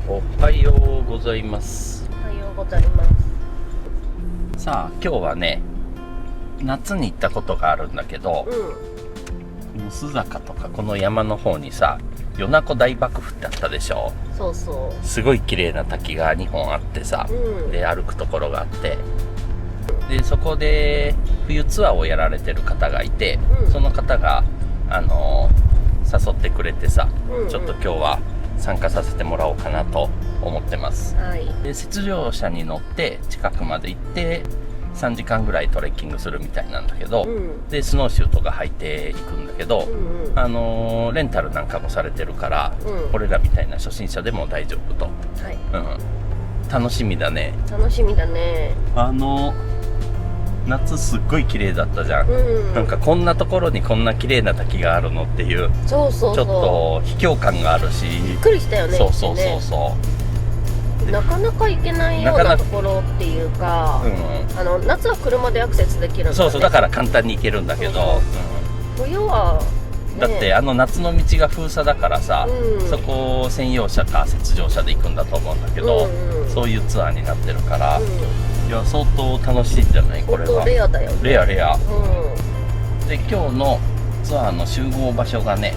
おはようございます。おはようございます。さあ今日はね、夏に行ったことがあるんだけど、須坂とかこの山の方にさ、米子大瀑布ってあったでしょ。そうそう。すごい綺麗な滝が2本あってさ、で歩くところがあって、でそこで冬ツアーをやられてる方がいて、その方が誘ってくれてさ、ちょっと今日は参加させてもらおうかなと思ってます。はい、で雪上車に乗って近くまで行って3時間ぐらいトレッキングするみたいなんだけど、でスノーシューとか履いていくんだけど、レンタルなんかもされてるから、俺らみたいな初心者でも大丈夫と、楽しみだね。楽しみだね。夏すっごい綺麗だったじゃん、なんかこんなところにこんな綺麗な滝があるのっていう、そうそうそう、ちょっと秘境感があるし、びっくりしたよね。そうそうそうそう、なかなか行けないようなところっていうか、夏は車でアクセスできるんだね。そうそう、だから簡単に行けるんだけど、冬は、だって夏の道が封鎖だからさ、そこを専用車か雪上車で行くんだと思うんだけど、そういうツアーになってるから、いや相当楽しいんじゃないこれは。レアだよね。レア、で今日のツアーの集合場所がね、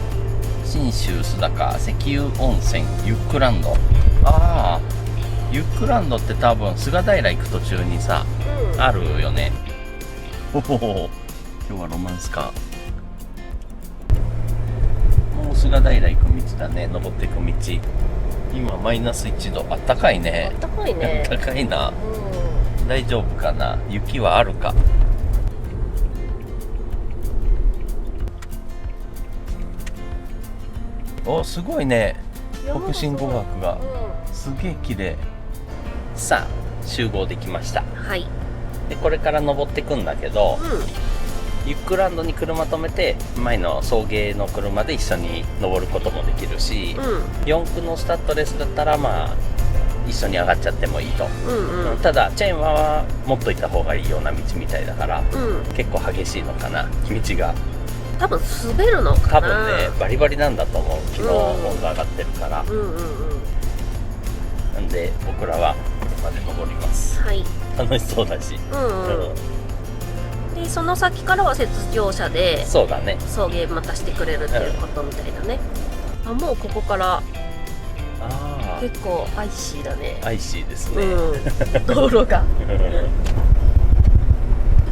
信州須坂石油温泉ユックランド。ああ、ユックランドって多分菅平行く途中にさ、あるよね。おお、今日はロマンスカー。もう菅平行く道だね、登っていく道。今マイナス1度、あったかいね。あったかいね。あったかいな。大丈夫かな、雪はあるか。お、すごいね、北信語学が、すげえ綺麗。さあ集合できました。はい。でこれから登っていくんだけど、ユックランドに車止めて前の送迎の車で一緒に登ることもできるし、四駆のスタッドレスだったらまあ一緒に上がっちゃってもいいと、ただチェーンは持っといた方がいいような道みたいだから、結構激しいのかな道が。多分滑るのかな。多分ねバリバリなんだと思う。昨日温度上がってるから、なんで僕らはここまで登ります。はい、楽しそうだし、でその先からは雪上車で、そうだね、送迎またしてくれるっていうことみたいだね。あ、もうここから結構アイシーだね。アイシーですね、道路が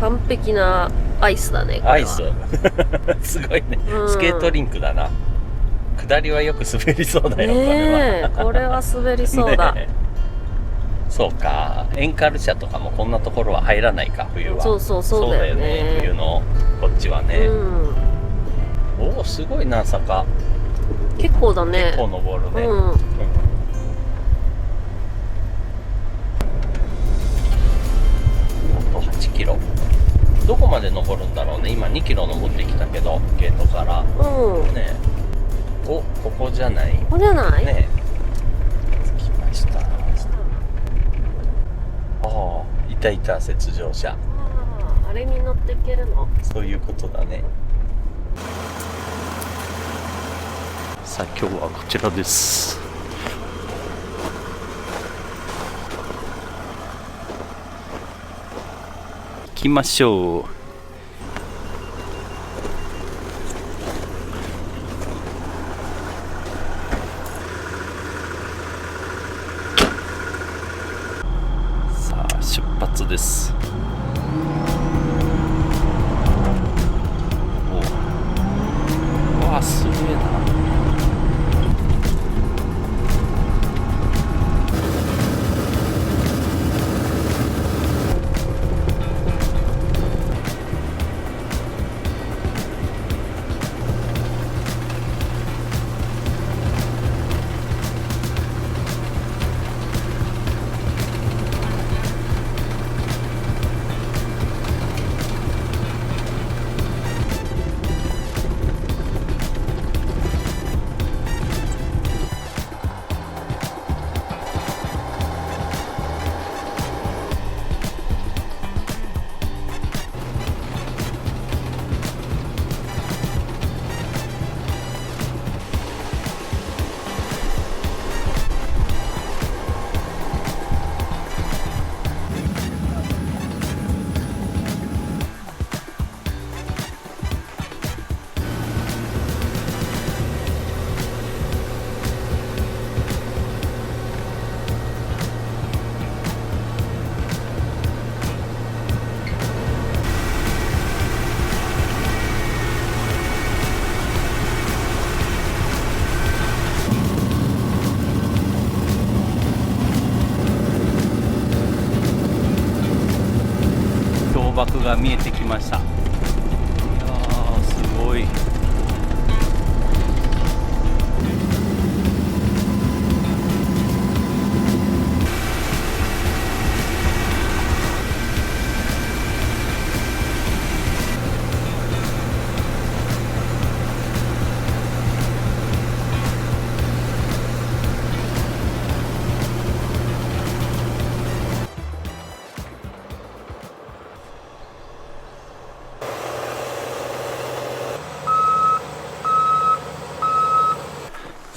完璧なアイスだね、これは。アイスすごいね、スケートリンクだな。下りはよく滑りそうだよ、これは滑りそうだ。そうか、エンカル車とかもこんなところは入らないか、冬は。そうだよね、冬のこっちはね。おお、すごいな、坂結構だね。結構登るね。あと8キロ。どこまで登るんだろうね。今2キロ登ってきたけど、ゲートからね。お、ここじゃない。ここじゃないね。着きました。ああ、いたいた、雪上車。あれに乗っていけるの。そういうことだね。さあ今日はこちらです。行きましょう。さあ出発です。お、わあ、すげえな。瀑が見えてきました。いやーすごい。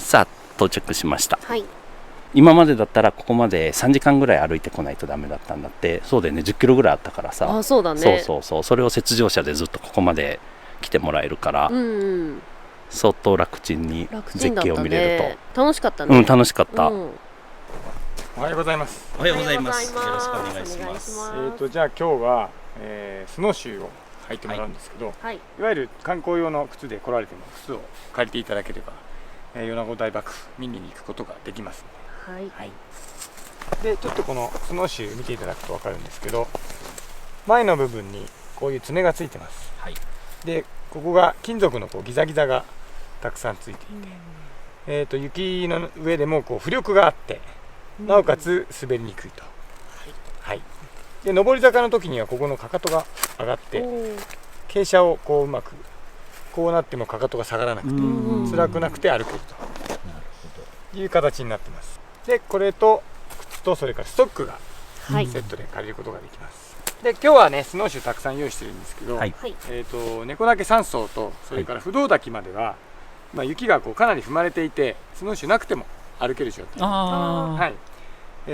さあ到着しました。はい。今までだったらここまで3時間ぐらい歩いてこないとダメだったんだって。そうだよね、10キロぐらいあったからさ。あ、そうだね。そうそれを雪上車でずっとここまで来てもらえるから、相当楽ちんに絶景を見れると。楽しかったね。楽しかった。おはようございます。おはようございます。よろしくお願いします。じゃあ今日は、スノーシューを履いてもらうんですけど、いわゆる観光用の靴で来られても靴を借りていただければ、米子大瀑布見に行くことができます。でちょっとこのスノーシュー見ていただくと分かるんですけど、前の部分にこういう爪がついてます。でここが金属のこうギザギザがたくさんついていて、雪の上でもこう浮力があって、なおかつ滑りにくいと。で上り坂の時にはここのかかとが上がって傾斜をこううまくこうなってもかかとが下がらなくて辛くなくて歩けるという形になってます。でこれと靴とそれからストックがセットで借りることができます。で今日はねスノーシューたくさん用意してるんですけど、猫岳山荘とそれから不動滝までは、雪がこうかなり踏まれていてスノーシューなくても歩ける状態。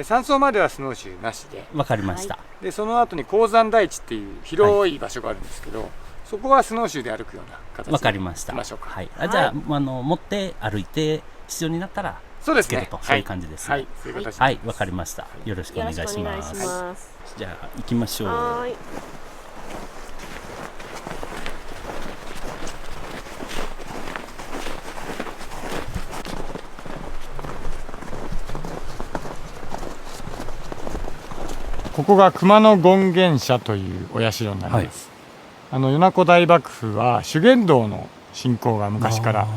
山荘まではスノーシューなしで。わかりました。でその後に鉱山台地っていう広い場所があるんですけど、そこはスノーシューで歩くような形でわかりました。行きましょうか。じゃあ、持って歩いて必要になったらそうですね。そういう感じですね。はい、わかりました。よろしくお願いします。じゃあ行きましょう。ここが熊野権現社というお社になります。米子大幕府は修験道の信仰が昔から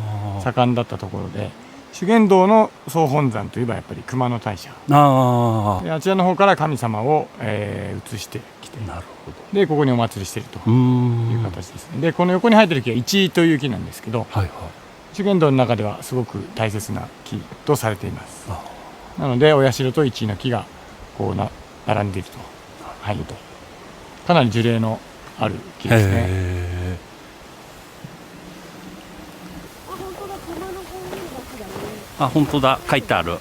盛んだったところで、修験道の総本山といえばやっぱり熊野大社。あちらの方から神様を、移してきて、でここにお祭りしているという形ですね。でこの横に生えてる木はイチという木なんですけど、修験道の中ではすごく大切な木とされています。なのでお社とイチの木がこう並んでいると。かなり樹齢のある木ですね。本当だ、書いてある。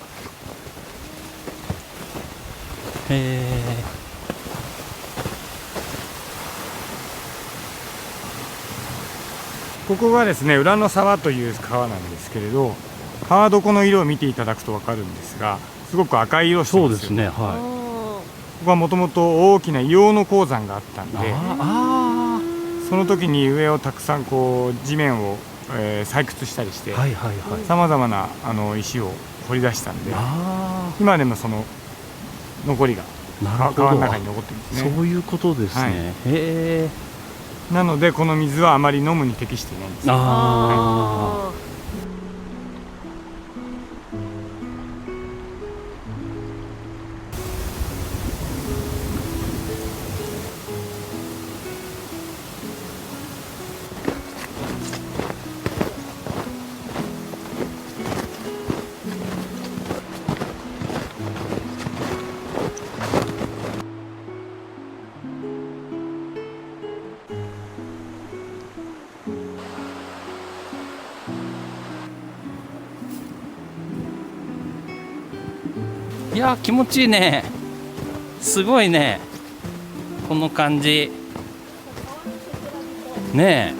ここがですね裏の沢という川なんですけれど、川床の色を見ていただくと分かるんですが、すごく赤い色をしてますよ。そうですね。ここはもともと大きな硫黄の鉱山があったんで、その時に上をたくさんこう地面を、採掘したりしてさまざまな石を掘り出したんで、今でもその残りが川の中に残ってるんですね。そういうことですね。なのでこの水はあまり飲むに適していないんです。いや気持ちいいね。すごいね、この感じね。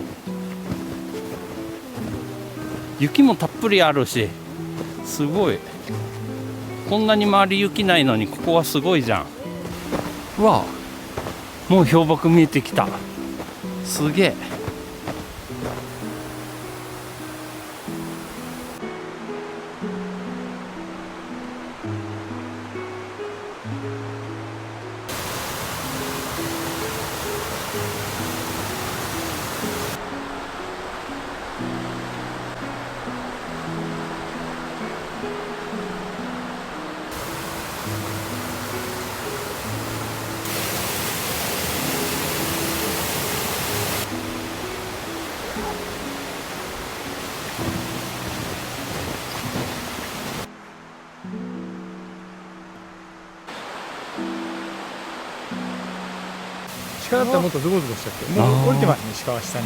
雪もたっぷりあるし、すごい。こんなに周り雪ないのにここはすごいじゃん。うわ、もう氷瀑見えてきた。すげえ。鹿だったらもっとズボズボしちゃって、もう降りてますね、鹿は下に。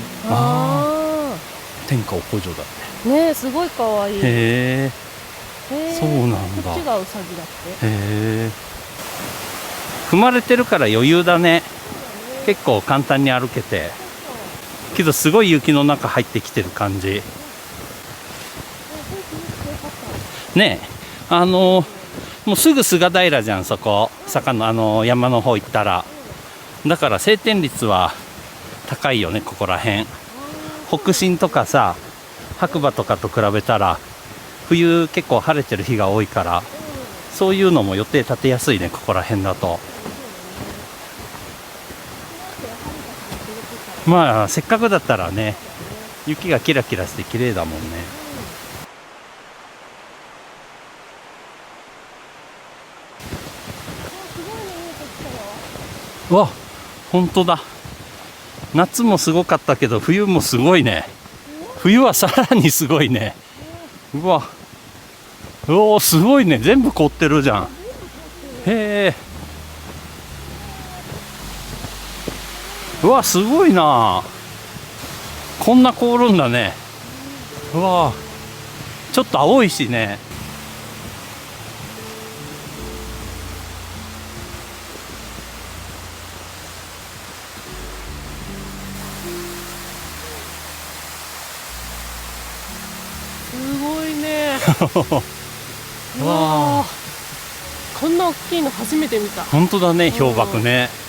天下お古女だってね。すごい可愛い。へえ、そうなんだ。こっちがウサギだって。へえ、踏まれてるから余裕だね。結構簡単に歩けて、けどすごい雪の中入ってきてる感じね。もうすぐ菅平じゃん、そこ坂の山の方行ったら。だから晴天率は高いよね、ここら辺。北進とかさ、白馬とかと比べたら冬結構晴れてる日が多いから、そういうのも予定立てやすいね、ここら辺だと。まあせっかくだったらね、雪がキラキラして綺麗だもんね。うわ、本当だ。夏もすごかったけど冬もすごいね。冬はさらにすごいね。うわ、おお、すごいね。全部凍ってるじゃん。へえ。うわ、すごいな。こんな凍るんだね。うわ、ちょっと青いしね。すごいね。うわ、こんな大きいの初めて見た。本当だね、氷瀑ね。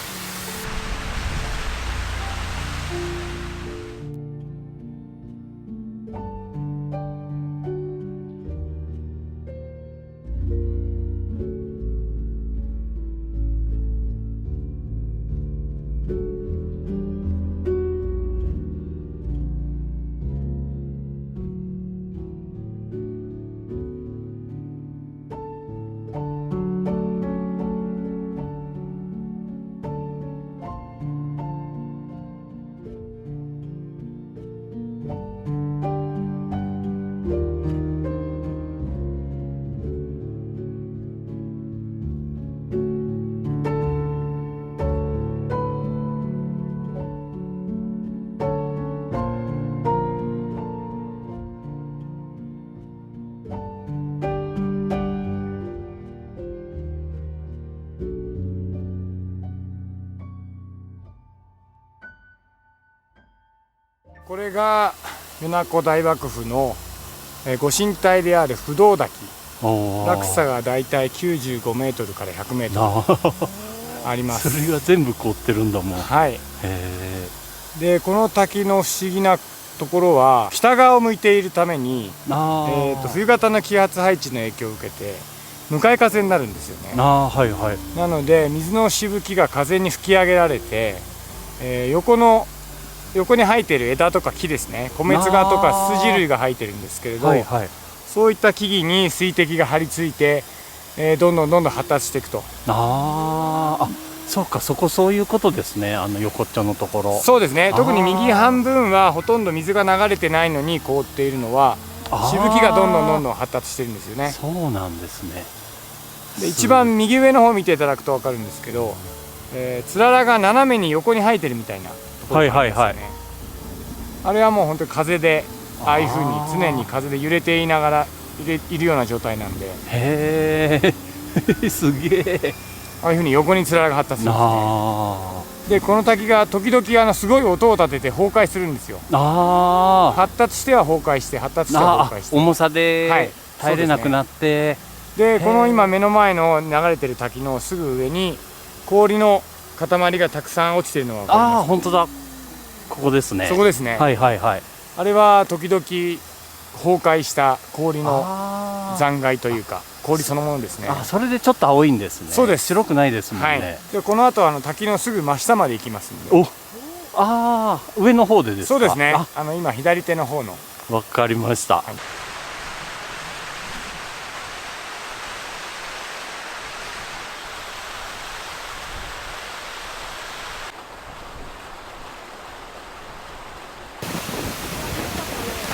これが米子大瀑布のご神体である不動滝。落差がだいたい95メートルから100メートルあります。それが全部凍ってるんだもん。はい。でこの滝の不思議なところは、北側を向いているために冬型の気圧配置の影響を受けて向かい風になるんですよね。はいはい。なので水のしぶきが風に吹き上げられて、横に生えている枝とか木ですね、コメツガとかツツジ類が生えてるんですけれど、はいはい、そういった木々に水滴が張り付いて、どんどん発達していくと。そうか、そういうことですね。横っちょのところ。そうですね。特に右半分はほとんど水が流れてないのに凍っているのは、しぶきがどんどん発達してるんですよね。そうなんですね。で一番右上の方を見ていただくと分かるんですけど、つららが斜めに横に生えてるみたいなところがあるんですよね。あれはもう本当に風で、ああいうふうに常に風で揺れていながらいるような状態なんで。へえ、すげえ。ああいうふうに横につららが発達するんですね。でこの滝が時々すごい音を立てて崩壊するんですよ。発達しては崩壊して、発達しては崩壊して、重さで耐えれなくなって、でこの今目の前の流れてる滝のすぐ上に氷の塊がたくさん落ちてるのが分かります。本当だ、ここですね。そこですね。はいはいはい。あれは時々崩壊した氷の残骸というか、氷そのものですね。それでちょっと青いんですね。そうです。白くないですもんね。はい、でこの後滝のすぐ真下まで行きますんで。上の方でですか。そうですね。今左手の方の。わかりました。はい、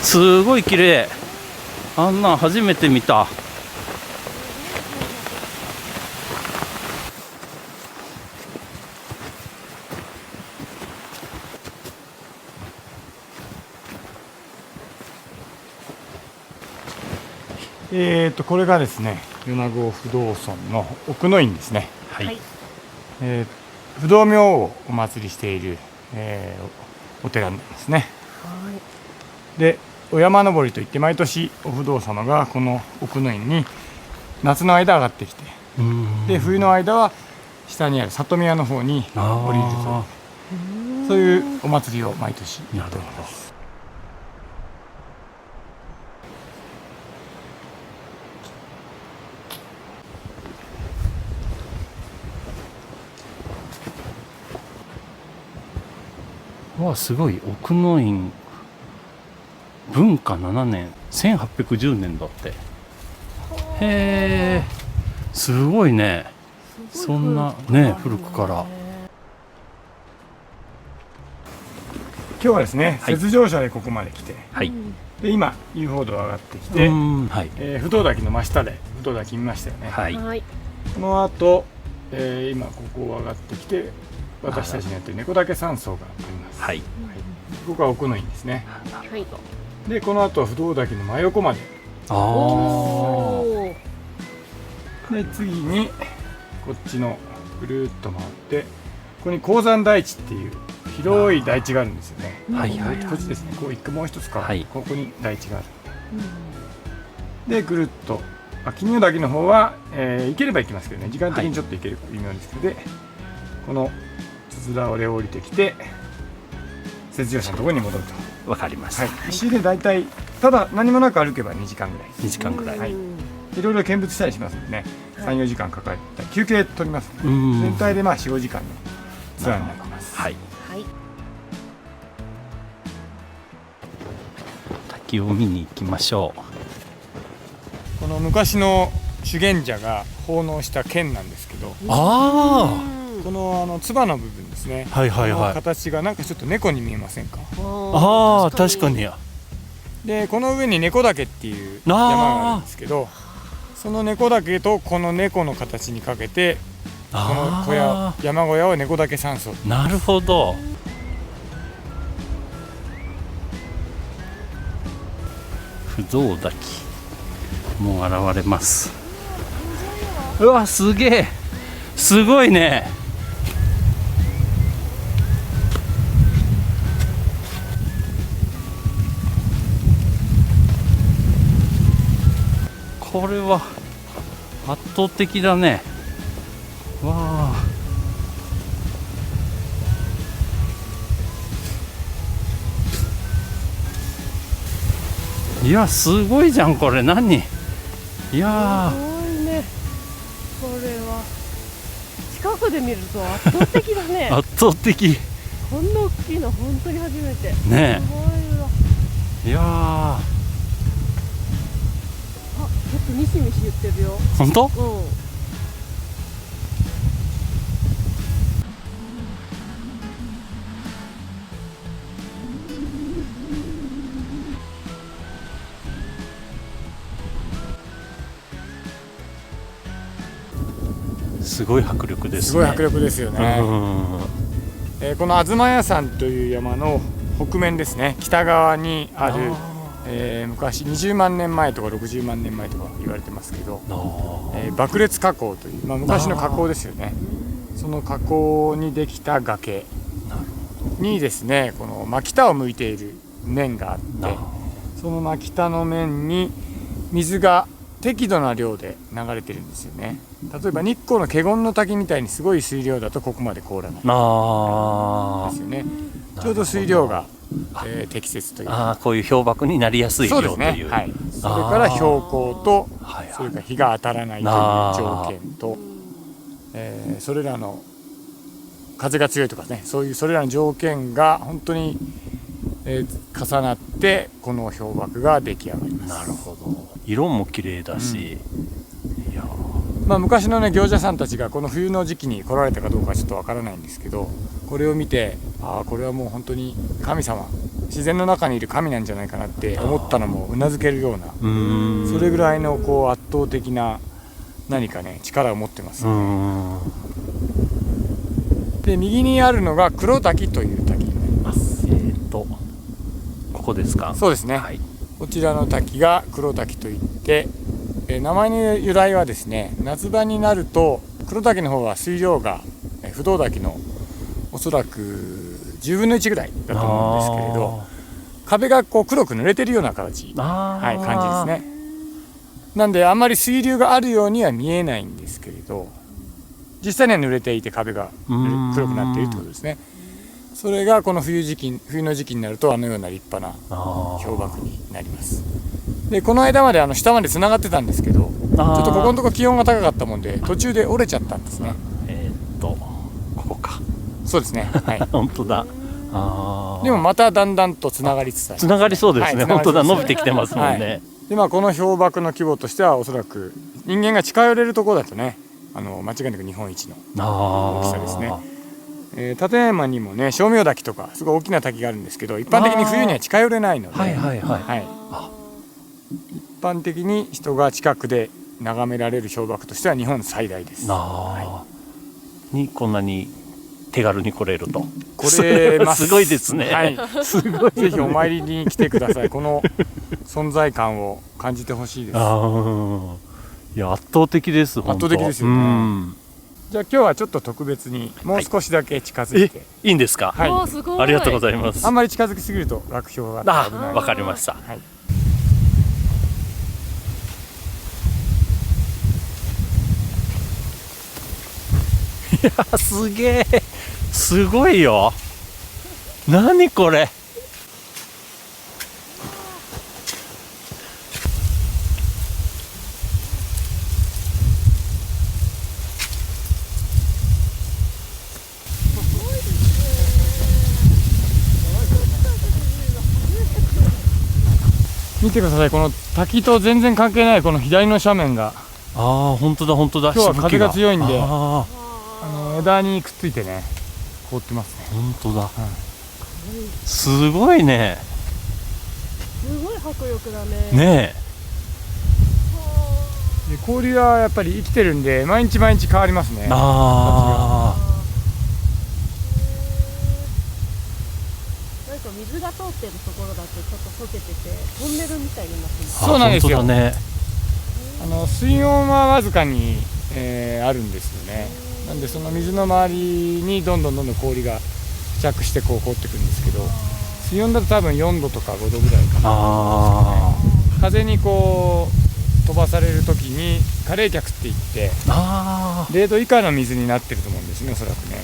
すごい綺麗。あんなん初めて見た。これがですね、米子不動尊の奥の院ですね。はい。不動明王をお祭りしている、お寺なんですね。はい。で、お山登りといって毎年お不動様がこの奥の院に夏の間上がってきて、で冬の間は下にある里宮の方に降りると、そういうお祭りを毎年やっております。わあ、すごい。奥の院文化7年1810年だって。へえ、すごいね。そんなね、古くから。今日はですね、雪上車でここまで来て、はい、で今遊歩道上がってきて、はい、不動滝の真下で不動滝見ましたよね。はい、この後、今ここを上がってきて私たちにやってる猫岳山荘があります。はい、ここが奥の院ですね。はい、でこの後は不動滝の真横まで。で次にこっちのぐるっと回って、ここに鉱山台地っていう広い台地があるんですよね。こっちですね。こうもう一つか、ここに台地がある。でぐるっと金魚滝の方は、行ければ行きますけどね、時間的にちょっと行けるか微妙ですけど、でこのつづらを降りてきて雪上車のところに戻ると。わかりました。石で大体ただ何もなく歩けば2時間ぐらい。2時間ぐらい。いろいろ見物したりしますのでね、3、4時間かかったり休憩取りますので、全体で4、5時間のツアーになります。はい。滝を見に行きましょう。この昔の修験者が奉納した剣なんですけど、このつばの部分ですね。この形がなんかちょっと猫に見えませんか？確かに。でこの上に猫岳っていう山があるんですけど、その猫岳とこの猫の形にかけて、この山小屋を猫岳山荘。なるほど。不動滝もう現れます。うわ、すげえ、すごいね。これは圧倒的だね。わあ、いや、すごいじゃんこれ。何？いやー、すごいね。これは近くで見ると圧倒的だね。圧倒的。こんな大きいの本当に初めて。ねえ。いやー、あ、ちょっとミシミシ言ってるよ。本当？すごい迫力ですね。すごい迫力ですよね。この東屋山という山の北面ですね、北側にある、昔20万年前とか60万年前とか言われてますけど、爆裂火口という、昔の火口ですよね。その火口にできた崖にですね、この真北を向いている面があって、その真北の面に水が適度な量で流れてるんですよね。例えば日光の華厳の滝みたいにすごい水量だとここまで凍らないですよね。ちょうど水量が、適切というか、こういう氷漠になりやすい量という。そうですね。はい。それから標高と、それから日が当たらないという条件と、それらの風が強いとかね、そういうそれらの条件が本当に、重なってこの氷瀑が出来上がります。なるほど。色も綺麗だし、いや、昔のね行者さんたちがこの冬の時期に来られたかどうかちょっとわからないんですけど、これを見て、これはもう本当に神様、自然の中にいる神なんじゃないかなって思ったのもうなずけるような、それぐらいのこう圧倒的な何かね力を持ってます、ね。で右にあるのが黒滝という滝になります。ここですか？そうですね。はい、こちらの滝が黒滝といって、名前の由来はですね、夏場になると黒滝の方は水量が不動滝のおそらく10分の1ぐらいだと思うんですけれど、壁がこう黒く濡れてるような形、はい、感じですね。なんであんまり水流があるようには見えないんですけれど、実際には濡れていて壁が黒くなっているということですね。それがこの冬の時期になるとあのような立派な氷瀑になります。でこの間まで下までつながってたんですけど、ちょっとここのところ気温が高かったもんで途中で折れちゃったんですね。ここか。そうですね、はい、本当だ。でもまただんだんとつながりつつあります。つながりそうですね、はい、本当だ、伸びてきてますもんね。はい、でこの氷瀑の規模としてはおそらく人間が近寄れるところだとね、間違いなく日本一の大きさですね。立山にもね、称名滝とかすごい大きな滝があるんですけど、一般的に冬には近寄れないので、一般的に人が近くで眺められる氷瀑としては日本最大です。にこんなに手軽に来れると。来れます。すごいですね。はい、すごい。ぜひお参りに来てください。この存在感を感じてほしいです。いや、圧倒的です。圧倒的ですよね。じゃあ今日はちょっと特別にもう少しだけ近づいて、いいんですか。はい、ありがとうございます。あんまり近づきすぎると楽標が危ない。わかりました。はい、いや、すげえ、すごいよ。何これ。見てください、この滝と全然関係ないこの左の斜面が。本当だ本当だ。今日は風が強いんで、枝にくっついてね、凍ってますね。本当だ。すごいね。すごい迫力だね。ねえ。で氷はやっぱり生きてるんで毎日毎日変わりますね。水が通ってるところだとちょっと溶けててトンネルみたいになってます。そうなんですよ。ね、水温はわずかに、あるんですよね。なんでその水の周りにどんどん氷が付着してこう凍ってくるんですけど、水温だと多分4度とか5度ぐらいかな。風にこう飛ばされる時に過冷却っていって0度以下の水になってると思うんですね、おそらくね。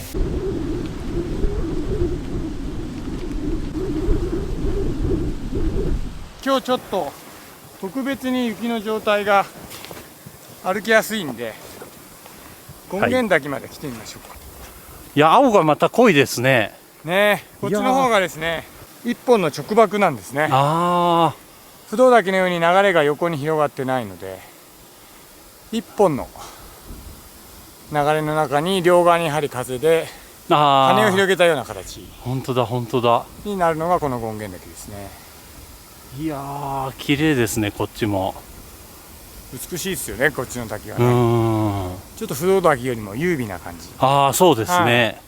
今日ちょっと特別に雪の状態が歩きやすいんで権現岳まで来てみましょうか。いや、青がまた濃いですね。ね、こっちの方がですね一本の直瀑なんですね。不動岳のように流れが横に広がってないので、一本の流れの中に両側にやはり風で羽を広げたような形。本当だ本当だ。になるのがこの権現岳ですね。いやー、綺麗ですね。こっちも美しいですよね、こっちの滝はね。ちょっと不動滝よりも優美な感じ。そうですね。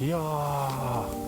いやー、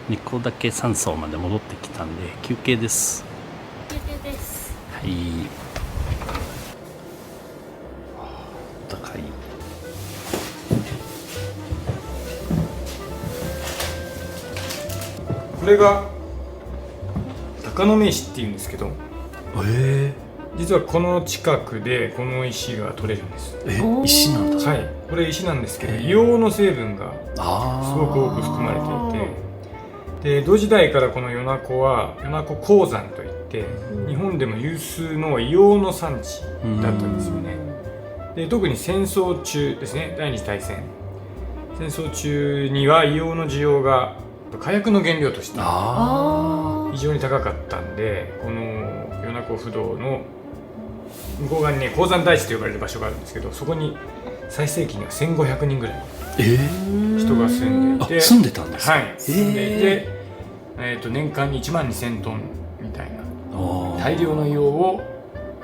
日光岳山荘まで戻ってきたんで休憩です。休憩です。はい。高い。これが鷹の名刺っていうんですけど、実はこの近くでこの石が取れるんです。石なんだ。はい、これ石なんですけど、硫黄の成分がすごく多く含まれていて、で江戸時代からこの米子は米子鉱山といって日本でも有数の硫黄の産地だったんですよね。で特に戦争中ですね、第二次大戦戦争中には硫黄の需要が火薬の原料として非常に高かったんで、この米子不動の向こう側にね鉱山台地と呼ばれる場所があるんですけど、そこに最盛期には1500人ぐらい人が住んでいて、住んでたんですか。はい、住んでいて、年間に1万2000トンみたいな大量の硫黄を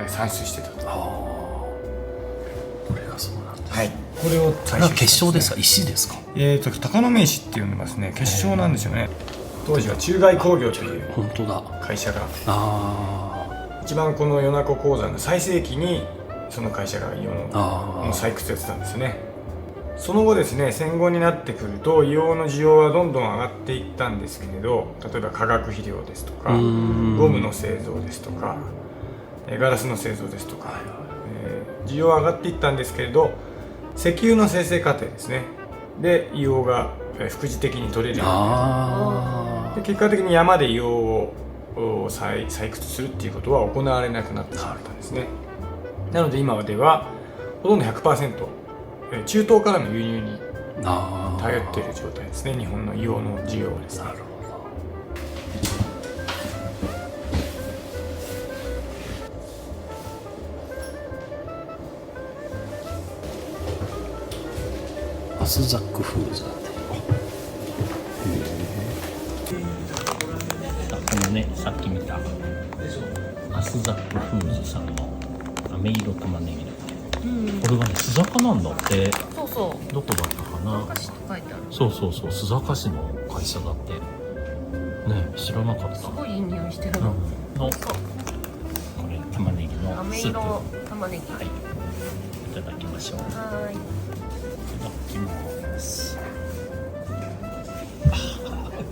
産出してたと。これがそうなんです。はい、これを採取して、結晶ですか、石ですか。鷹の目石って呼んでますね。結晶なんですよね。当時は中外工業という会社が一番この米子鉱山の最盛期にその会社が硫黄の採掘やってたんですよね。その後ですね、戦後になってくると硫黄の需要はどんどん上がっていったんですけれど、例えば化学肥料ですとかゴムの製造ですとかガラスの製造ですとか、需要は上がっていったんですけれど、石油の生成過程ですねで硫黄が副次的に取れるようになって、結果的に山で硫黄を採掘するっていうことは行われなくなってしまったんですね。なので今ではほとんど 100% 中東からの輸入に頼っている状態ですね、日本の硫黄の需要はですね。なるほど。アスザックフーズだって。このね、さっき見たアスザックフーズさんの飴色玉ねぎだって、これがね須坂なんだって。そうそう、どこだったかな。須坂市って書いてある。そう須坂市の会社だってね、知らなかった。すごいいい匂いしてるの、これ玉ねぎの飴スープ。色玉ねぎ、はい、いただきましょう。はい、いただきます。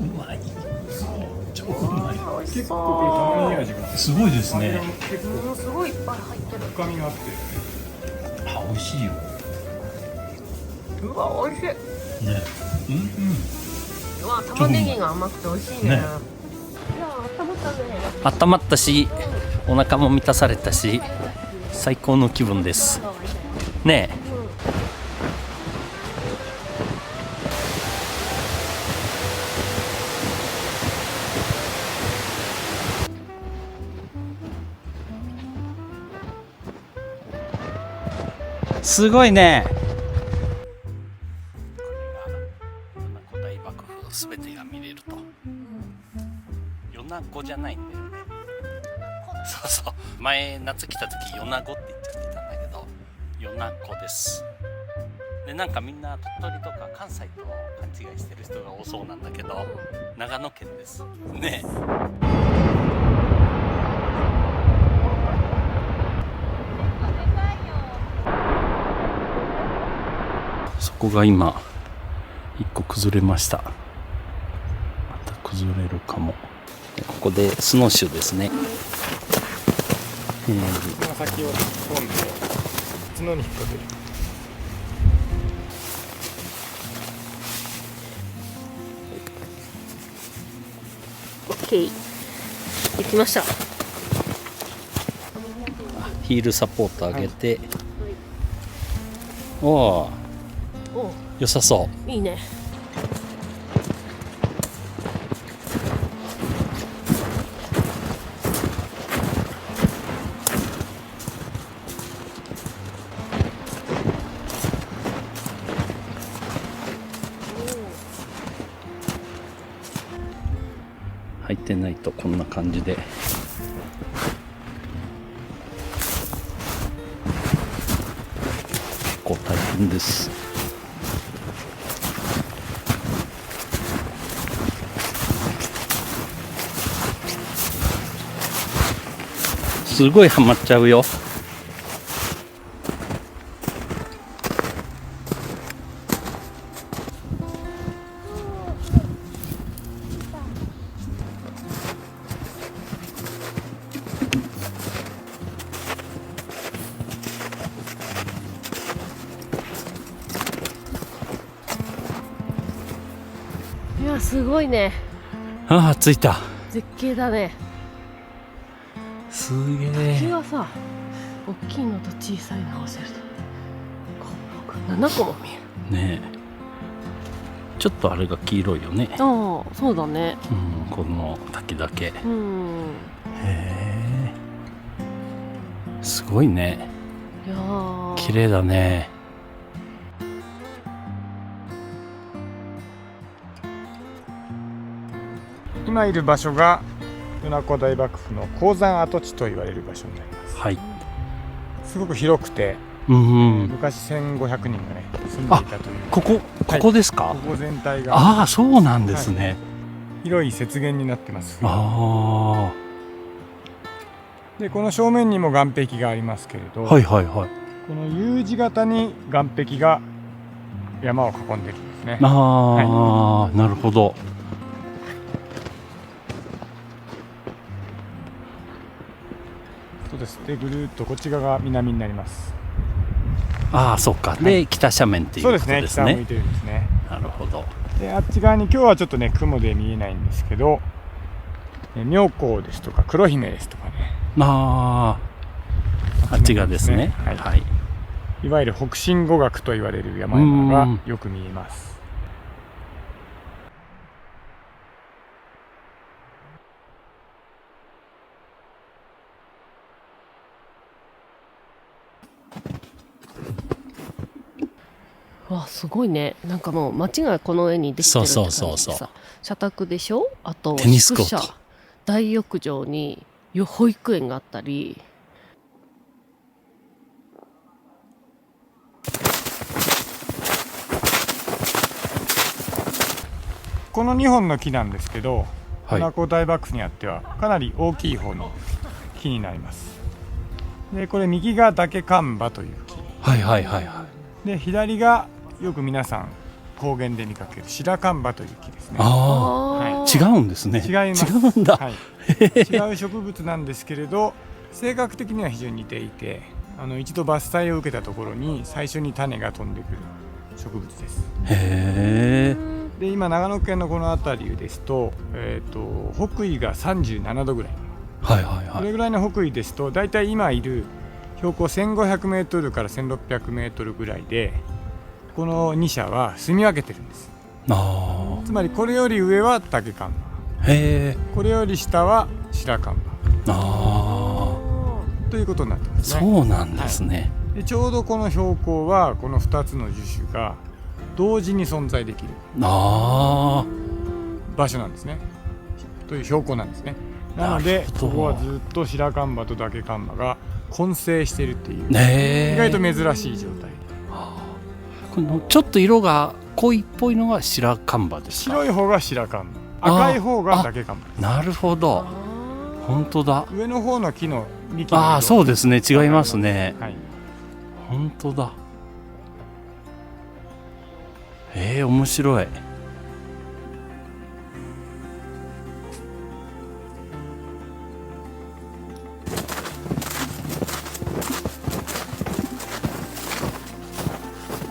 うまい。超うまい。結構これ玉ねぎ味がすごいですね。すごいいっぱい入ってる。深みがあって、美味しいよ。うわ、美味しい。ね、うわ、玉ねぎが甘くて美味しいね。いや、温まったね。温まったし、お腹も満たされたし、最高の気分です。ねえ。すごいね。これが米子大爆風すべてが見れると。米子じゃないんだよね。そうそう。前夏来た時米子って言っちゃってたんだけど、米子です。でなんかみんな鳥取とか関西と勘違いしてる人が多そうなんだけど、長野県です。ねえ。そこが今一個崩れました。また崩れるかも。ここでスノーシューですね。この先を突っ込んで角に引っ掛ける。オッケー、できました。ヒールサポート上げて、おお、良さそう。いいね。入ってないとこんな感じで。結構大変です。すごいハマっちゃうよ。ーすごいね。ああ着いた。絶景だね。すげえ。滝がさ、大きいのと小さいの合わせると7個も見えるね。えちょっとあれが黄色いよね。ああそうだね。この滝だけ。へえすごいね。いやー綺麗だね。今いる場所が米子大幕府の鉱山跡地と言われる場所になります。はい。すごく広くて、昔1500人がね住んでいたという。ここですか？ここ全体が。ああそうなんですね。広い雪原になってます。ああ。でこの正面にも岸壁がありますけれど、はいはいはい。この U 字型に岸壁が山を囲んでるんですね。ああ、なるほど。そうです。でぐるっとこっち側が南になります。ああそうか。で北斜面っていうことですね。そうですね。北を向いてるんですね。なるほど。であっち側に今日はちょっとね雲で見えないんですけど、妙高ですとか黒姫ですとかね。あっち側ですね。はい。はい、いわゆる北進五岳と言われる山々がよく見えます。わすごいね。なんかもう街がこの絵にできてるって感じでさ、社宅でしょ、あと宿舎、大浴場に保育園があったり。この2本の木なんですけど、米子大幕府にあってはかなり大きい方の木になります。でこれ右が嶽寒葉という木、で左がよく皆さん高原で見かける白寒葉という木ですね。違うんですね。違います。違うんだ。違う植物なんですけれど、性格的には非常に似ていて、一度伐採を受けたところに最初に種が飛んでくる植物です。へー。で今長野県のこの辺りですと、北緯が37度ぐらい、これぐらいの北緯ですとだいたい今いる標高1500メートルから1600メートルぐらいで、この2社は住み分けてるんです。つまりこれより上は嶽寒葉、これより下は白寒葉ということになってますね。そうなんですね。でちょうどこの標高はこの2つの樹種が同時に存在できる場所なんですね、という標高なんですね。なのでここはずっと白寒葉と嶽寒葉が混成しているっていう、意外と珍しい状態。このちょっと色が濃いっぽいのが白寒葉ですか？白い方が白寒葉、赤い方が嶽寒葉。なるほど、本当だ。上の方の木の幹の色、そうですね、違いますね。本当だ。面白い。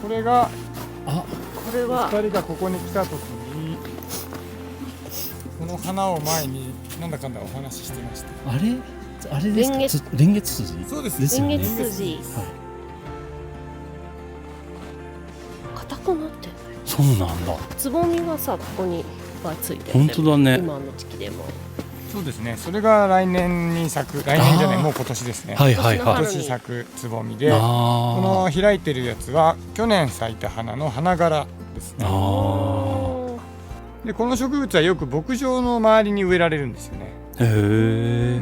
これがこれは2人がここに来た時にこの花を前になんだかんだお話ししてました。あれですか？蓮月筋。そうです。蓮月筋。硬くなってる。そうなんだ。つぼみがさここにいっぱいついてる。本当だね。今の時期でも。そうですね。それが来年に咲く、来年じゃない、もう今年ですね。今年咲くつぼみで、この開いてるやつは去年咲いた花の花柄ですね。でこの植物はよく牧場の周りに植えられるんですよね。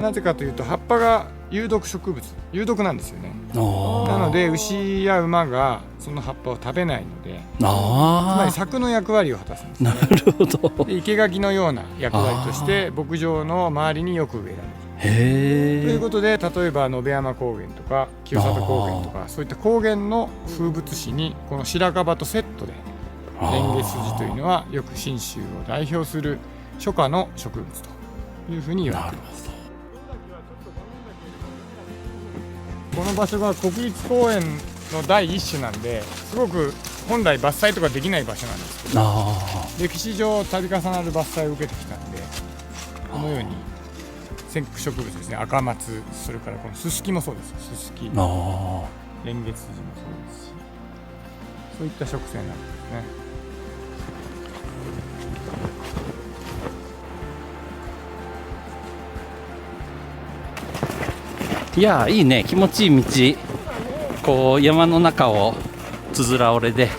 なぜかというと葉っぱが有毒植物、有毒なんですよね。なので牛や馬がその葉っぱを食べないので、つまり柵の役割を果たすんですね。なるほど。で生垣のような役割として牧場の周りによく植えられる。ということで、例えば野辺山高原とか清里高原とかそういった高原の風物詩にこの白樺とセットで蓮月筋というのはよく信州を代表する初夏の植物というふうに言われています。この場所が国立公園の第一種なんで、すごく本来伐採とかできない場所なんですけど、歴史上度重なる伐採を受けてきたんで、このように先駆植物ですね、赤松、それからこのススキもそうです。ススキ、レンゲツツジもそうですし、そういった植生なんですね。いやいいね、気持ちいい道、こう山の中をつづら折れで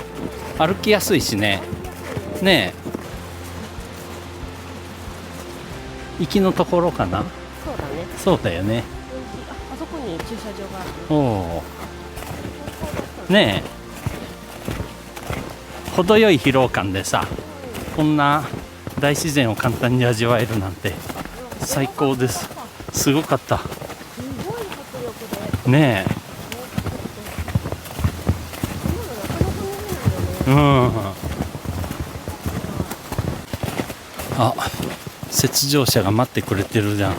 歩きやすいしね。ねえ、行きのところかな。そうだね。そうだよね。あそこに駐車場がある。おお。ねえ、程よい疲労感でさ、こんな大自然を簡単に味わえるなんて最高です。すごかった。ねえ、あ、雪上車が待ってくれてるじゃん。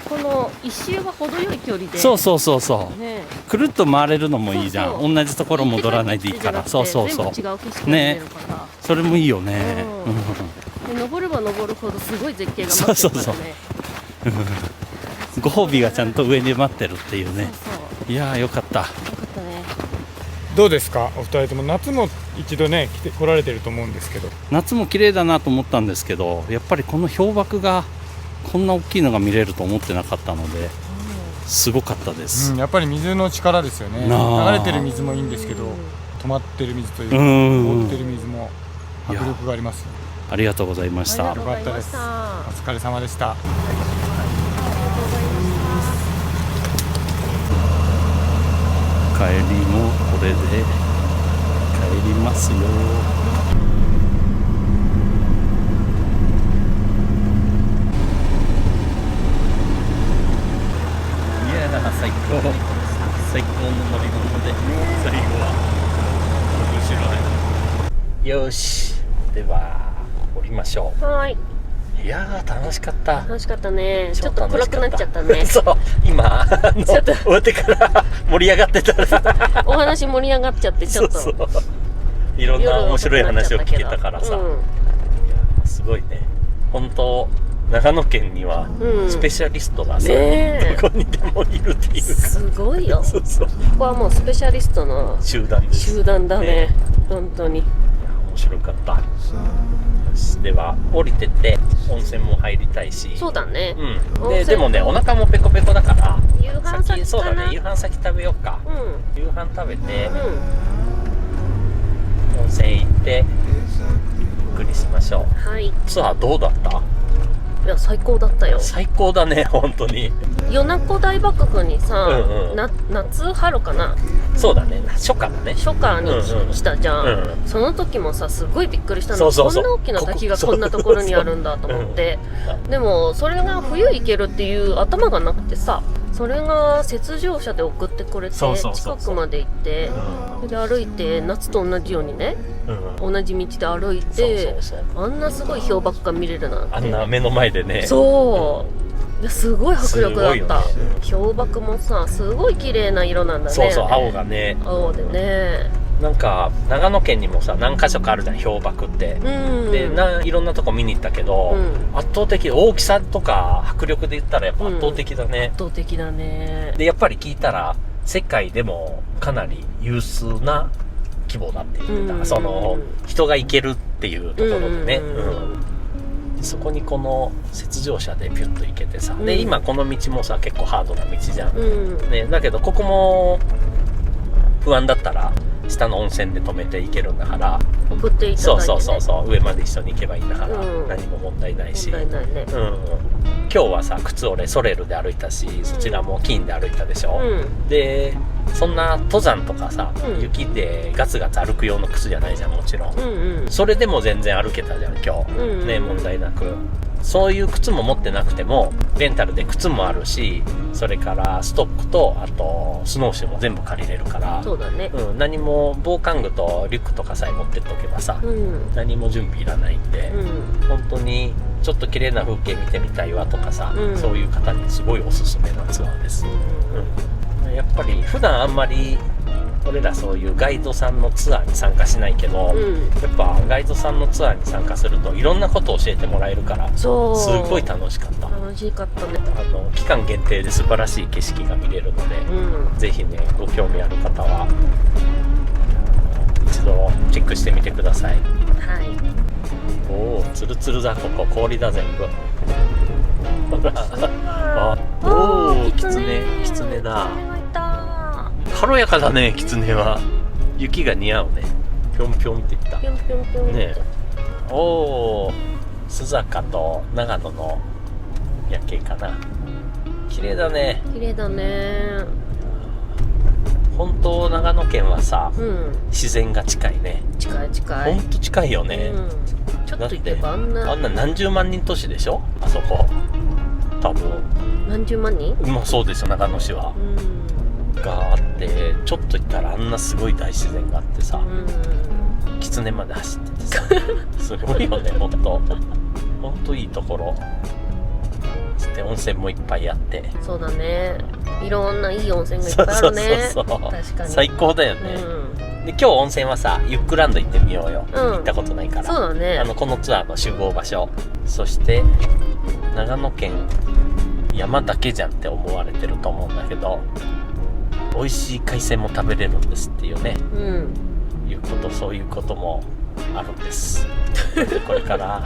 この一周が程よい距離で、そうそうそうそう、ね、くるっと回れるのもいいじゃん。そうそう、同じところ戻らないでいいから。そうそうそう、全部違う景色が見れるから、ね、それもいいよね。で登れば登るほどすごい絶景が待ってるからね。そうそうご褒美がちゃんと上に待ってるっていうね。そうそう、いやー、よかった。よかったね。どうですか、お二人とも。夏も一度ね来られてると思うんですけど、夏も綺麗だなと思ったんですけど、やっぱりこの氷瀑がこんな大きいのが見れると思ってなかったので、すごかったです。やっぱり水の力ですよね。流れてる水もいいんですけど、止まってる水というか、凍ってる水も迫力があります。ありがとうございました。よかったです。お疲れ様でした。帰りもこれで帰りますよ。いやー、最高の乗り物で、最後は面白い。よし、では降りましょう。はい。いやー、楽しかった。楽しかったね。ちょっと暗くなっちゃったね。そう、今ちょっと終わってから盛り上がってたらお話盛り上がっちゃって、ちょっとそうそう、いろんな面白い話を聞けたからさ、いやすごいね。本当長野県にはスペシャリストがさ、どこにでもいるっていうか、すごいよ。そうそう、ここはもうスペシャリストの集団です。集団だね、本当に。いや、面白かった。では降りてって温泉も入りたいし。そうだね。でもね、お腹もペコペコだから夕飯先、そうだね、夕飯先食べようか。夕飯食べて、温泉行ってゆっくりしましょう。はい。ツアーどうだった？いや、最高だったよ。最高だね、本当に。米子大幕府にさ、夏春かな。そうだね、初夏だね。初夏に来たじゃん。その時もさ、すごいびっくりしたの。こんな大きな滝がこんなところにあるんだと思って。でもそれが冬行けるっていう頭がなくてさ、それが雪上車で送ってくれて、近くまで行って、で歩いて、夏と同じようにね、同じ道で歩いて、あんなすごい氷瀑が見れるなんて。あんな目の前でね。そう、いや、すごい迫力だった。氷瀑もさ、すごい綺麗な色なんだね。そうそう、青がね。青でね。なんか長野県にもさ、何か所かあるじゃん、氷瀑って。で、いろんなとこ見に行ったけど、圧倒的、大きさとか迫力で言ったらやっぱ圧倒的だね。圧倒的だね。で、やっぱり聞いたら世界でもかなり有数な規模だって言ってた。その人が行けるっていうところでね。そこにこの雪上車でピュッと行けてさ、で今この道もさ、結構ハードな道じゃん、ね、だけどここも不安だったら下の温泉で止めていけるんだから、送っていただいて、ね、そう上まで一緒に行けばいいんだから、何も問題ないし、問題ないね。今日はさ、靴俺ソレルで歩いたし、そちらも金で歩いたでしょ、でそんな登山とかさ、雪でガツガツ歩く用の靴じゃないじゃん、もちろん、それでも全然歩けたじゃん今日、ね、問題なく。そういう靴も持ってなくてもレンタルで靴もあるし、それからストックとあとスノーシューも全部借りれるから、そうだね、何も防寒具とリュックとかさえ持ってっておけばさ、何も準備いらないんで、本当にちょっと綺麗な風景見てみたいわとかさ、そういう方にすごいおすすめなツアーです。ぱり普段あんまり俺らそういうガイドさんのツアーに参加しないけど、やっぱガイドさんのツアーに参加するといろんなことを教えてもらえるから、すごい楽しかった。楽しかったね。期間限定で素晴らしい景色が見れるので、ぜひね、ご興味ある方は一度チェックしてみてください。はい。おお、ツルツルだ、ここ氷だ全部。ほら、おお、キツネだ。軽やかだね、キツネは。雪が似合うね。ぴょんぴょんっていった。ぴょんぴょんぴょんって。ね、おお、須坂と長野の夜景かな。綺麗だね。綺麗だね。本当長野県はさ、自然が近いね。近い近い。本当近いよね。ちょっと行けばあんな何十万人都市でしょ、あそこ。多分。何十万人？まあそうですよ、長野市は。があって、ちょっと行ったらあんなすごい大自然があってさ、狐まで走っててさ、すごいよね、本当いいところ。つって温泉もいっぱいあって。そうだね。いろんないい温泉がいっぱいあるね。そう確かに。最高だよね。で今日温泉はさ、ユックランド行ってみようよ。行ったことないから。そうだね。このツアーの集合場所。そして長野県山だけじゃんって思われてると思うんだけど、美味しい海鮮も食べれるんですっていうね、そういうこともあるんです。これから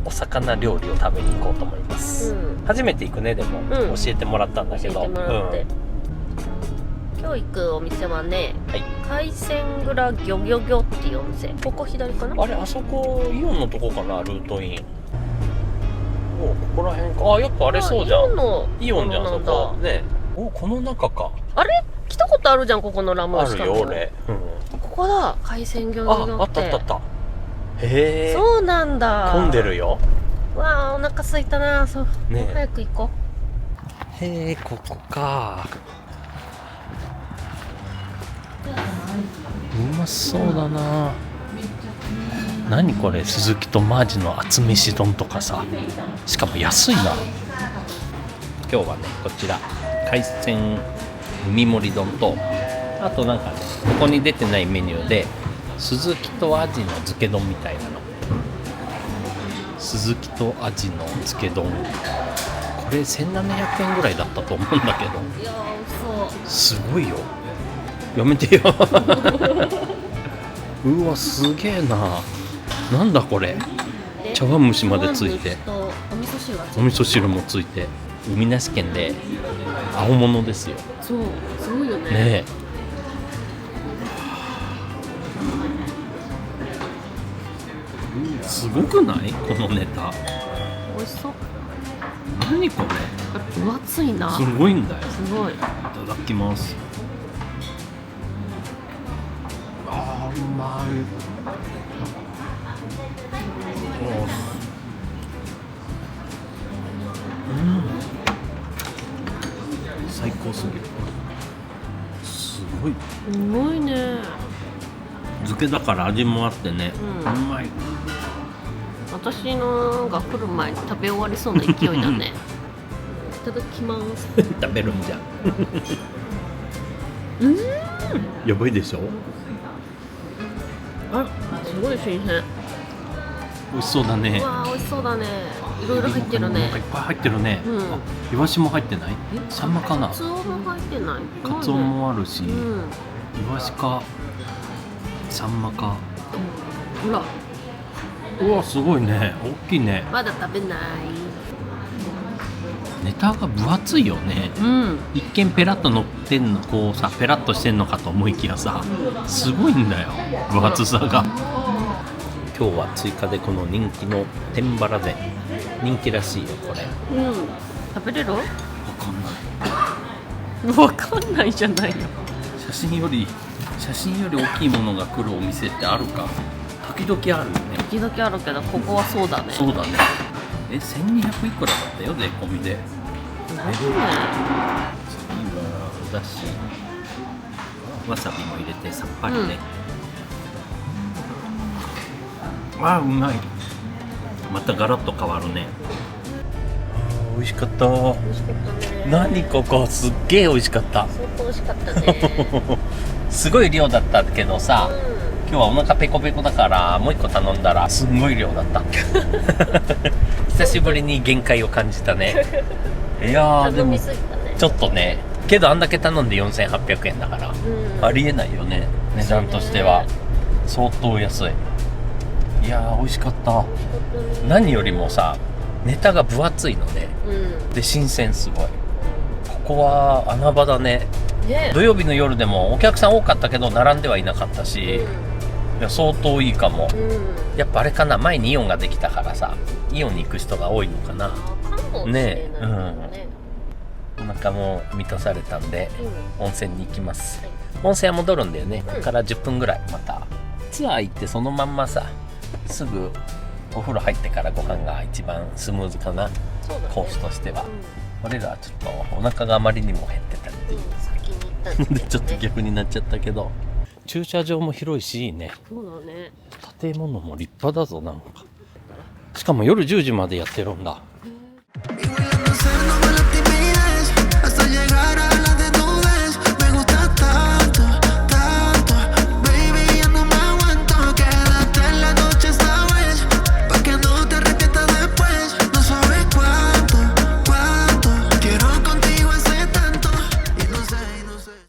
お魚料理を食べに行こうと思います。初めて行くね。でも、教えてもらったんだけど、今日行くお店はね、海鮮蔵ギョギョギョっていうお店。ここ左かな。あれ、あそこイオンのとこかな、ルートイン。お、ここら辺か。あ、やっぱあれそうじゃん。イオンじゃん、そこね。お、この中か。あれ、来たことあるじゃん、ここのラムあるよ俺。ここだ、海鮮ギョギョギョって。あった。へえ。そうなんだ。混んでるよ。わあ、お腹空いたな。そうね、早く行こう。へえ、ここか。うまそうだな。何これ、スズキとマアジの厚飯丼とかさ、しかも安いな。今日はね、こちら海鮮海盛り丼と、あとなんかね、ここに出てないメニューでスズキとアジの漬け丼みたいなの。スズキとアジの漬け丼、これ1700円ぐらいだったと思うんだけど。いやー、そうすごいよ。やめてよ。うわ、すげえな。なんだこれ、茶碗蒸しまでついて、お味噌汁もついて、海なし県で青物ですよ。そう、すごいよね。ねえ。すごくない？このネタ。美味しそう。何これ？分厚いな。すごいんだよ。すごい。いただきます。あー、うまい。最高すぎる。すごい。すごいね。漬けだから味もあってね、うまい。私のが来る前に食べ終わりそうな勢いだね。いただきます。食べるんじゃん。やばいでしょ。あ、すごい新鮮。美味しそうだね。わあ、美味しそうだね。いろいろ入ってるね。いっぱい入ってるね。イワシも入ってない？サンマかな？カツオも入ってない。カツオもあるし、イワシかサンマか。ほら。うわ、すごいね。大きいね。まだ食べない。ネタが分厚いよね。一見ペラッと乗ってんの、こうさ、ペラッとしてんのかと思いきやさ、すごいんだよ、分厚さが。今日は追加でこの人気の天バラ膳、人気らしいよこれ。食べれる？わかんない。わかんないじゃないよ。写真より大きいものが来るお店ってあるか？時々あるよね。時々あるけど、ここはそうだね。そうだね。1200いくらだったよ、税込みで。次はおだし、わさびも入れてさっぱりね。あー、うまい。またガラッと変わるね。美味しかった。美味しかったね。何ここ、すっげえ美味しかった。相当美味しかったね。すごい量だったけどさ、今日はお腹ペコペコだからもう一個頼んだらすんごい量だった。久しぶりに限界を感じたね。いやーでもちょっとね、けどあんだけ頼んで4800円だから、ありえないよね、値段としては。相当安い。いやー美味しかった。何よりもさ、ネタが分厚いので、で新鮮すごい。ここは穴場だね。土曜日の夜でもお客さん多かったけど並んではいなかったし、いや相当いいかも。やっぱあれかな、前にイオンができたからさ、イオンに行く人が多いのかな。ねえ、お腹も満たされたんで、温泉に行きます。温泉は戻るんだよね。ここから10分ぐらいまたツアー行って、そのまんまさ、すぐお風呂入ってからご飯が一番スムーズかな、コースとしては。俺らはちょっとお腹があまりにも減ってたっていう、でちょっと逆になっちゃったけど、駐車場も広いしいいね。そうだね。建物も立派だぞ。なんかしかも夜10時までやってるんだ。